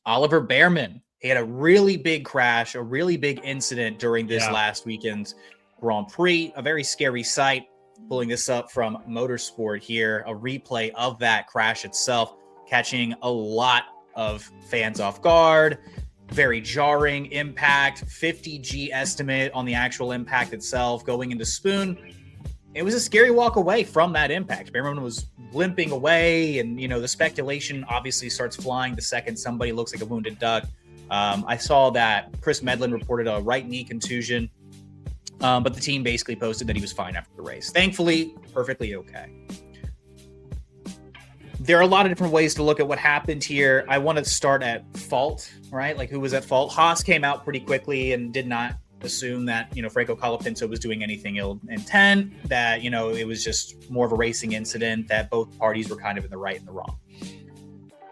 Oliver Bearman. He had a really big crash, a really big incident during this last weekend's Grand Prix. A very scary sight. Pulling this up from Motorsport here, a replay of that crash itself, catching a lot of fans off guard. Very jarring impact, 50G estimate on the actual impact itself going into Spoon. It was a scary walk away from that impact. Bearman was limping away, and the speculation obviously starts flying the second somebody looks like a wounded duck. I saw that Chris Medlin reported a right knee contusion, but the team basically posted that he was fine after the race. Thankfully, perfectly okay. There are a lot of different ways to look at what happened here. I want to start at fault, right? Like, who was at fault? Haas came out pretty quickly and did not assume that, Franco Colapinto was doing anything ill intent, that, it was just more of a racing incident, that both parties were kind of in the right and the wrong.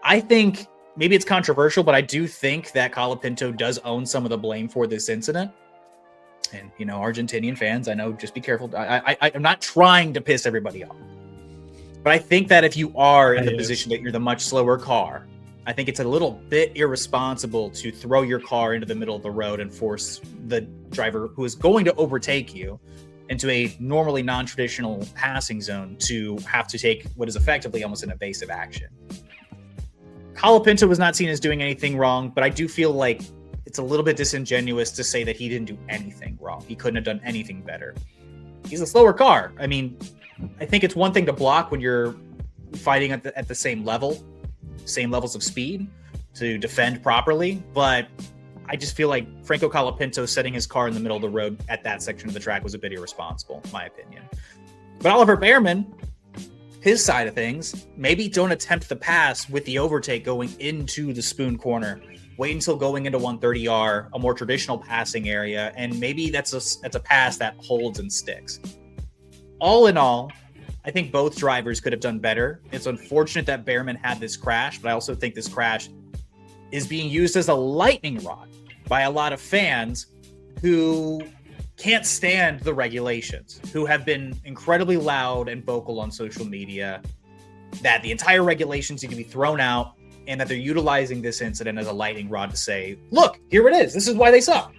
I think maybe it's controversial, but I do think that Colapinto does own some of the blame for this incident. And, Argentinian fans, I know, just be careful. I'm not trying to piss everybody off. But I think that if you are in the position that you're the much slower car, I think it's a little bit irresponsible to throw your car into the middle of the road and force the driver who is going to overtake you into a normally non-traditional passing zone to have to take what is effectively almost an evasive action. Colapinto was not seen as doing anything wrong, but I do feel like it's a little bit disingenuous to say that he didn't do anything wrong. He couldn't have done anything better. He's a slower car. I mean, I think it's one thing to block when you're fighting at the same level, same levels of speed to defend properly. But I just feel like Franco Colapinto setting his car in the middle of the road at that section of the track was a bit irresponsible, in my opinion. But Oliver Bearman, his side of things, maybe don't attempt the pass with the overtake going into the Spoon corner. Wait until going into 130R, a more traditional passing area, and maybe that's a pass that holds and sticks. All in all, I think both drivers could have done better. It's unfortunate that Bearman had this crash, but I also think this crash is being used as a lightning rod by a lot of fans who can't stand the regulations, who have been incredibly loud and vocal on social media that the entire regulations need to be thrown out, and that they're utilizing this incident as a lightning rod to say, look, here it is. This is why they suck.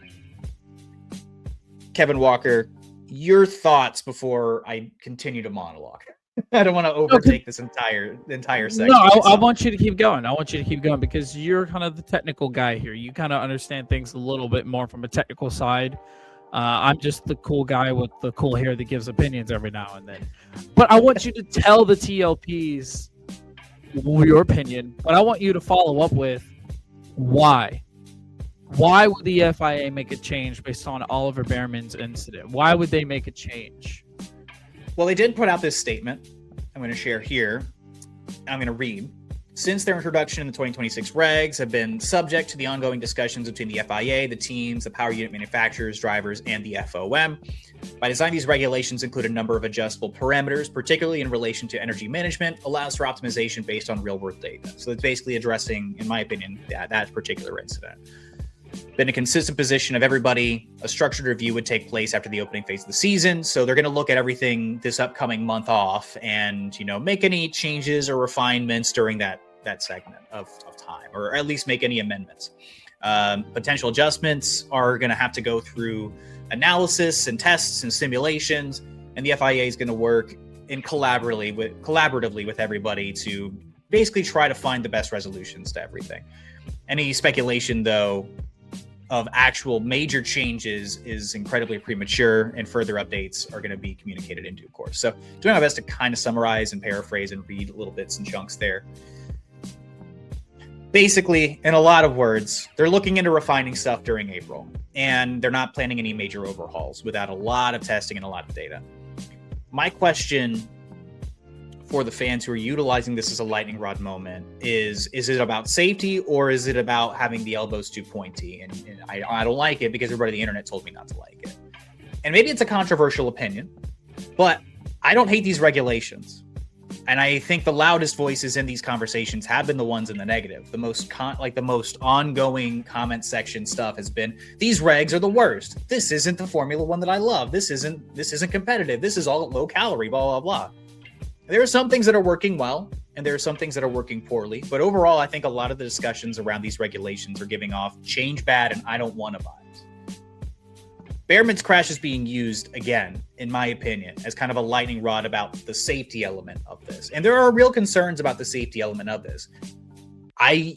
Kevin Walker, your thoughts before I continue to monologue. I don't want to overtake this entire section. No, I want you to keep going. I want you to keep going because you're kind of the technical guy here. You kind of understand things a little bit more from a technical side. I'm just the cool guy with the cool hair that gives opinions every now and then. But I want you to tell the TLPs your opinion, but I want you to follow up with why. Why would the FIA make a change based on Oliver Bearman's incident? Why would they make a change? Well, they did put out this statement I'm going to share here. I'm going to read. Since their introduction in the 2026 regs have been subject to the ongoing discussions between the FIA, the teams, the power unit manufacturers, drivers, and the FOM. By design, these regulations include a number of adjustable parameters, particularly in relation to energy management, allows for optimization based on real-world data. So it's basically addressing, in my opinion, that particular incident. Been a consistent position of everybody. A structured review would take place after the opening phase of the season. So they're going to look at everything this upcoming month off and, make any changes or refinements during that segment of time, or at least make any amendments. Potential adjustments are going to have to go through analysis and tests and simulations, and the FIA is going to work collaboratively with everybody to basically try to find the best resolutions to everything. Any speculation, though, of actual major changes is incredibly premature, and further updates are going to be communicated in due course. So doing my best to kind of summarize and paraphrase and read little bits and chunks there. Basically, in a lot of words, they're looking into refining stuff during April, and they're not planning any major overhauls without a lot of testing and a lot of data. My question for the fans who are utilizing this as a lightning rod moment is it about safety, or is it about having the elbows too pointy? And I don't like it because everybody on the internet told me not to like it. And maybe it's a controversial opinion, but I don't hate these regulations. And I think the loudest voices in these conversations have been the ones in the negative. The most ongoing comment section stuff has been, these regs are the worst. This isn't the Formula One that I love. This isn't competitive. This is all low calorie, blah, blah, blah. There are some things that are working well. and there are some things that are working poorly. But overall, I think a lot of the discussions around these regulations are giving off change bad and I don't want to vibes. Bearman's crash is being used, again, in my opinion, as kind of a lightning rod about the safety element of this. And there are real concerns about the safety element of this.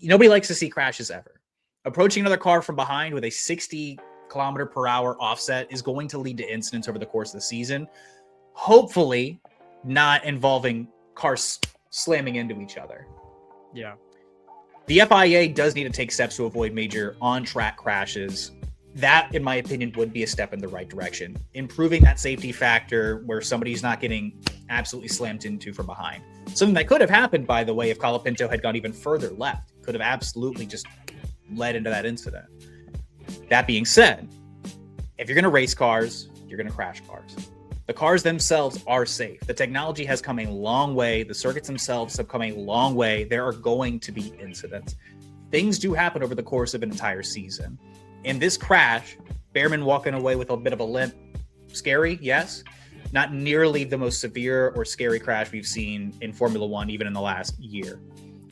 Nobody likes to see crashes ever. Approaching another car from behind with a 60-kilometer-per-hour offset is going to lead to incidents over the course of the season. Hopefully not involving cars slamming into each other. Yeah. The FIA does need to take steps to avoid major on-track crashes. That, in my opinion, would be a step in the right direction. Improving that safety factor where somebody's not getting absolutely slammed into from behind. Something that could have happened, by the way, if Colapinto had gone even further left. Could have absolutely just led into that incident. That being said, if you're going to race cars, you're going to crash cars. The cars themselves are safe. The technology has come a long way. The circuits themselves have come a long way. There are going to be incidents. Things do happen over the course of an entire season. In this crash, Bearman walking away with a bit of a limp. Scary, yes. Not nearly the most severe or scary crash we've seen in Formula One, even in the last year.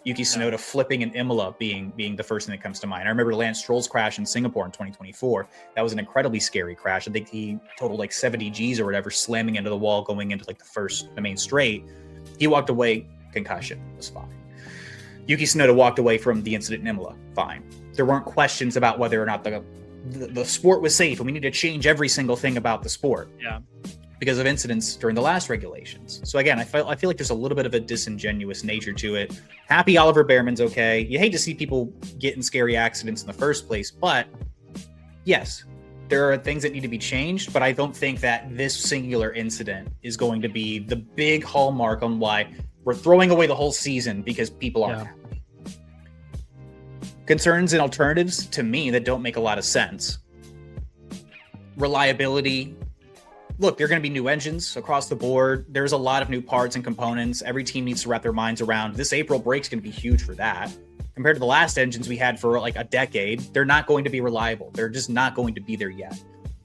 Yuki Tsunoda flipping in Imola being the first thing that comes to mind. I remember Lance Stroll's crash in Singapore in 2024. That was an incredibly scary crash. I think he totaled like 70 Gs or whatever, slamming into the wall going into like the main straight. He walked away, concussion, was fine. Yuki Tsunoda walked away from the incident in Imola, fine. There weren't questions about whether or not the sport was safe, and we need to change every single thing about the sport. Yeah. Because of incidents during the last regulations. So again, I feel like there's a little bit of a disingenuous nature to it. Happy Oliver Bearman's okay. You hate to see people get in scary accidents in the first place, but yes, there are things that need to be changed, but I don't think that this singular incident is going to be the big hallmark on why we're throwing away the whole season because people aren't happy. Concerns and alternatives to me that don't make a lot of sense. Reliability. Look, there are going to be new engines across the board. There's a lot of new parts and components. Every team needs to wrap their minds around. This April break's going to be huge for that. Compared to the last engines we had for like a decade, they're not going to be reliable. They're just not going to be there yet.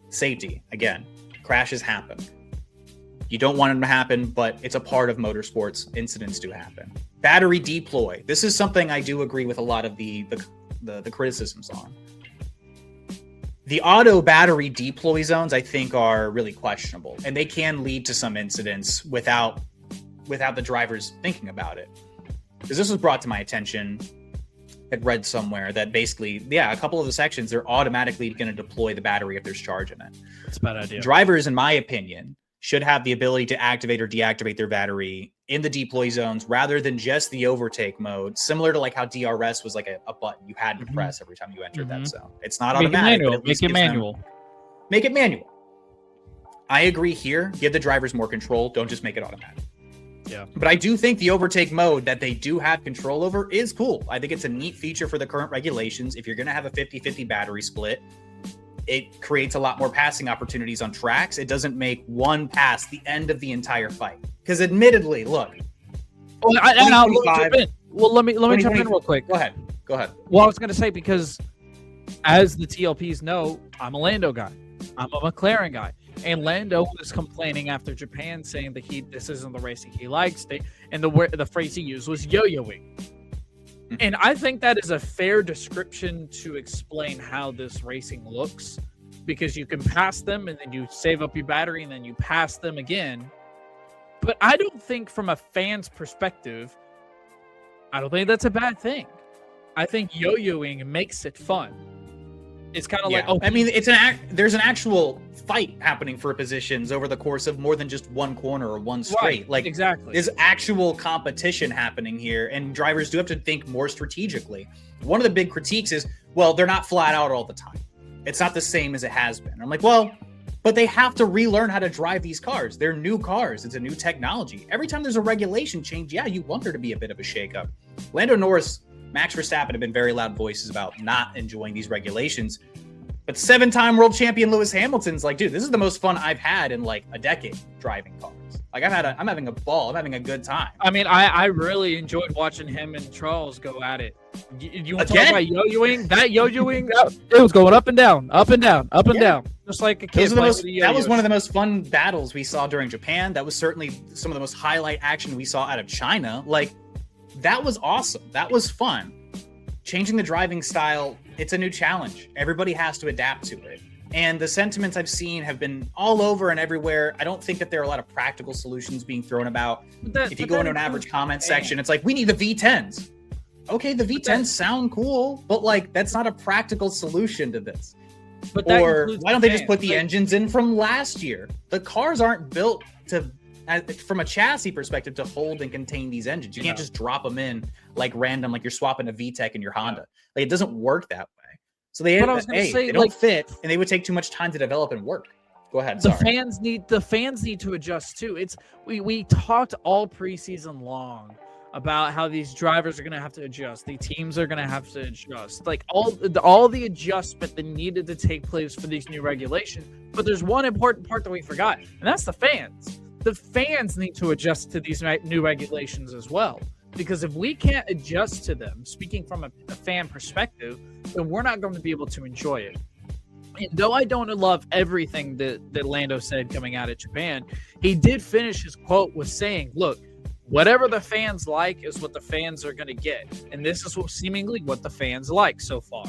Safety, again, crashes happen. You don't want them to happen, but it's a part of motorsports. Incidents do happen. Battery deploy. This is something I do agree with a lot of the criticisms on. The auto battery deploy zones, I think, are really questionable, and they can lead to some incidents without the drivers thinking about it. Because this was brought to my attention, I'd read somewhere that basically, a couple of the sections, they're automatically going to deploy the battery if there's charge in it. That's a bad idea. Drivers, in my opinion, should have the ability to activate or deactivate their battery in the deploy zones rather than just the overtake mode, similar to like how DRS was like a button you had to press every time you entered that zone. It's not automatic. Make it manual. Make it manual. I agree here. Give the drivers more control. Don't just make it automatic. Yeah. But I do think the overtake mode that they do have control over is cool. I think it's a neat feature for the current regulations. If you're going to have a 50-50 battery split, it creates a lot more passing opportunities on tracks. It doesn't make one pass the end of the entire fight. Because admittedly, look. Let me jump in real quick. Go ahead. Well, I was going to say, because as the TLPs know, I'm a Lando guy. I'm a McLaren guy. And Lando was complaining after Japan, saying that this isn't the racing he likes. And the phrase he used was yo-yoing. And I think that is a fair description to explain how this racing looks, because you can pass them and then you save up your battery and then you pass them again. But I don't think, from a fan's perspective, I don't think that's a bad thing. I think yo-yoing makes it fun. It's kind of like, I mean, there's an actual fight happening for positions over the course of more than just one corner or one straight. Right, like, exactly. There's actual competition happening here, and drivers do have to think more strategically. One of the big critiques is, well, they're not flat out all the time. It's not the same as it has been. I'm like, well, but they have to relearn how to drive these cars. They're new cars. It's a new technology. Every time there's a regulation change, you want there to be a bit of a shakeup. Lando Norris, Max Verstappen have been very loud voices about not enjoying these regulations. But 7-time world champion Lewis Hamilton's like, dude, this is the most fun I've had in like a decade driving cars. Like I'm having a ball. I'm having a good time. I mean, I really enjoyed watching him and Charles go at it. You want to talk about yo-yoing? That yo-yoing, it was going up and down, up and down, up and down. Just like a kid. That was one of the most fun battles we saw during Japan. That was certainly some of the most highlight action we saw out of China. Like, that was awesome. That was fun. Changing the driving style, it's a new challenge. Everybody has to adapt to it. And the sentiments I've seen have been all over and everywhere. I don't think that there are a lot of practical solutions being thrown about. If you go into an average comment section, it's like, we need the V10s. Okay, the V10s sound cool, but like, that's not a practical solution to this. Or why don't they just put the engines in from last year? The cars aren't built to, from a chassis perspective, to hold and contain these engines. You can't just drop them in like random, like you're swapping a VTEC in your Honda. Like, it doesn't work that way. So they don't fit, and they would take too much time to develop and work. Go ahead. The fans need to adjust too. We talked all preseason long about how these drivers are going to have to adjust. The teams are going to have to adjust. Like all the adjustment that needed to take place for these new regulations. But there's one important part that we forgot, and that's the fans. The fans need to adjust to these new regulations as well. Because if we can't adjust to them, speaking from a fan perspective, then we're not going to be able to enjoy it. And though I don't love everything that Lando said coming out of Japan, he did finish his quote with saying, look, whatever the fans like is what the fans are going to get. And this is seemingly what the fans like so far.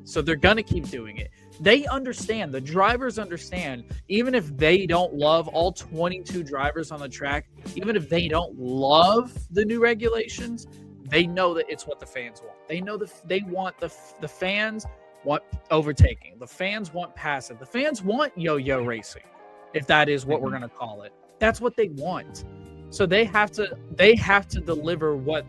So they're going to keep doing it. They understand, the drivers understand, even if they don't love all 22 drivers on the track, even if they don't love the new regulations, they know that it's what the fans want. They know the fans want overtaking. The fans want passive. The fans want yo-yo racing, if that is what we're going to call it. That's what they want. So they have to deliver what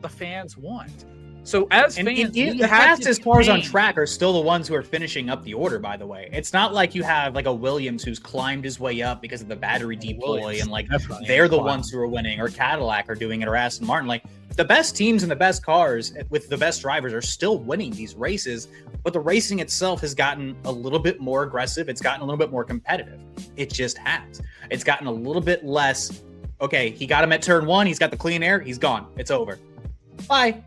the fans want. So as fans, the fastest cars on track are still the ones who are finishing up the order, by the way. It's not like you have like a Williams who's climbed his way up because of the battery deploy and like they're the ones who are winning, or Cadillac are doing it, or Aston Martin. Like, the best teams and the best cars with the best drivers are still winning these races, but the racing itself has gotten a little bit more aggressive. It's gotten a little bit more competitive. It just has. It's gotten a little bit less, okay, he got him at turn 1, he's got the clean air, he's gone. It's over. Bye.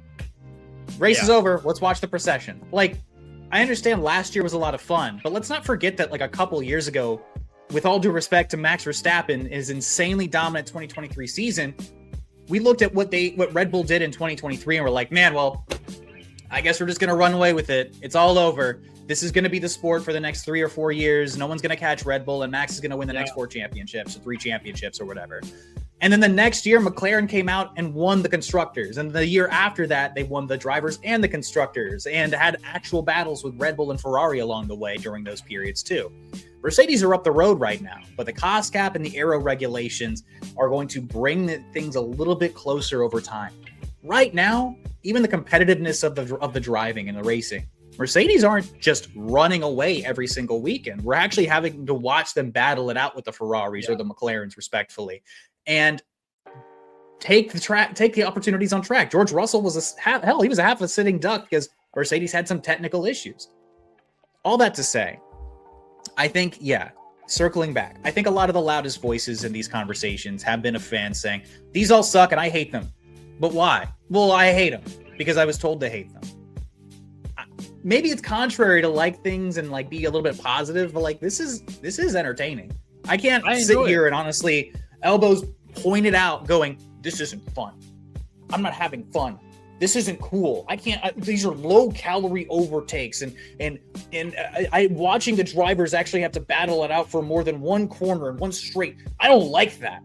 Race is over. Let's watch the procession. Like, I understand last year was a lot of fun, but let's not forget that like a couple years ago, with all due respect to Max Verstappen, his insanely dominant 2023 season, we looked at what Red Bull did in 2023 and we're like, man, well, I guess we're just going to run away with it. It's all over. This is going to be the sport for the next 3 or 4 years. No one's going to catch Red Bull, and Max is going to win the next 4 championships or 3 championships or whatever. And then the next year, McLaren came out and won the constructors. And the year after that, they won the drivers and the constructors and had actual battles with Red Bull and Ferrari along the way during those periods too. Mercedes are up the road right now, but the cost cap and the aero regulations are going to bring things a little bit closer over time. Right now, even the competitiveness of the driving and the racing, Mercedes aren't just running away every single weekend. We're actually having to watch them battle it out with the Ferraris or the McLarens, respectfully, and take the opportunities on track. George Russell was he was a half a sitting duck because Mercedes had some technical issues. All that to say, I think, circling back, I think a lot of the loudest voices in these conversations have been of fans saying, these all suck and I hate them. But why? Well, I hate them because I was told to hate them. Maybe it's contrary to like things and like be a little bit positive, but like this is entertaining. I can't sit here and honestly elbows pointed out going, this isn't fun. I'm not having fun. This isn't cool. I can't. These are low calorie overtakes, and I watching the drivers actually have to battle it out for more than one corner and one straight. I don't like that.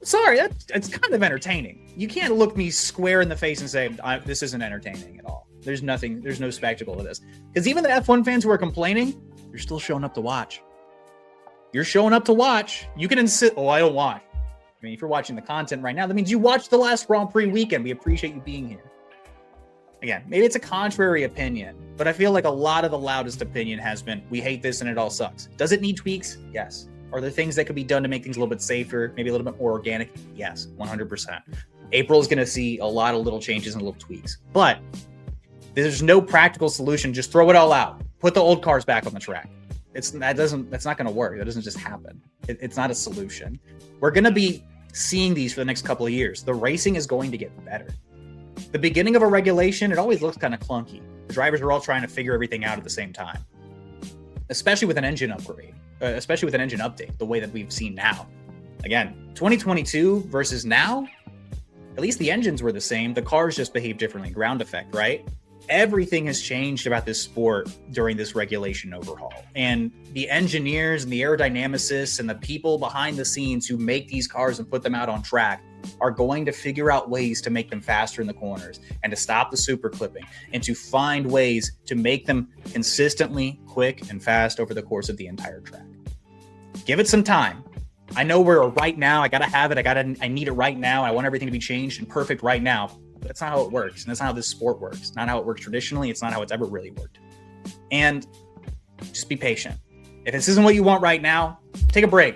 Sorry, it's kind of entertaining. You can't look me square in the face and say this isn't entertaining at all. There's no spectacle to this. Because even the F1 fans who are complaining, you're still showing up to watch. You're showing up to watch. You can insist, I don't watch. I mean, if you're watching the content right now, that means you watched the last Grand Prix weekend. We appreciate you being here. Again, maybe it's a contrary opinion, but I feel like a lot of the loudest opinion has been, we hate this and it all sucks. Does it need tweaks? Yes. Are there things that could be done to make things a little bit safer, maybe a little bit more organic? Yes, 100%. April is going to see a lot of little changes and little tweaks, but there's no practical solution. Just throw it all out. Put the old cars back on the track. That's not going to work. That doesn't just happen. It's not a solution. We're going to be seeing these for the next couple of years. The racing is going to get better. The beginning of a regulation, it always looks kind of clunky. The drivers are all trying to figure everything out at the same time, especially with an engine upgrade, especially with an engine update, the way that we've seen now. Again, 2022 versus now, At least the engines were the same. The cars just behaved differently. Ground effect, right? Everything has changed about this sport during this regulation overhaul. And the engineers and the aerodynamicists and the people behind the scenes who make these cars and put them out on track are going to figure out ways to make them faster in the corners and to stop the super clipping and to find ways to make them consistently quick and fast over the course of the entire track. Give it some time. I know we're right now. I got to have it. I need it right now. I want everything to be changed and perfect right now. But that's not how it works. And that's not how this sport works. Not how it works traditionally. It's not how it's ever really worked. And just be patient. If this isn't what you want right now, take a break.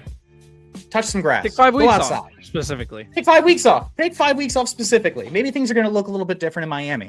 Touch some grass. Take 5 weeks Go outside. off, specifically. Take 5 weeks off. Take 5 weeks off specifically. Maybe things are going to look a little bit different in Miami.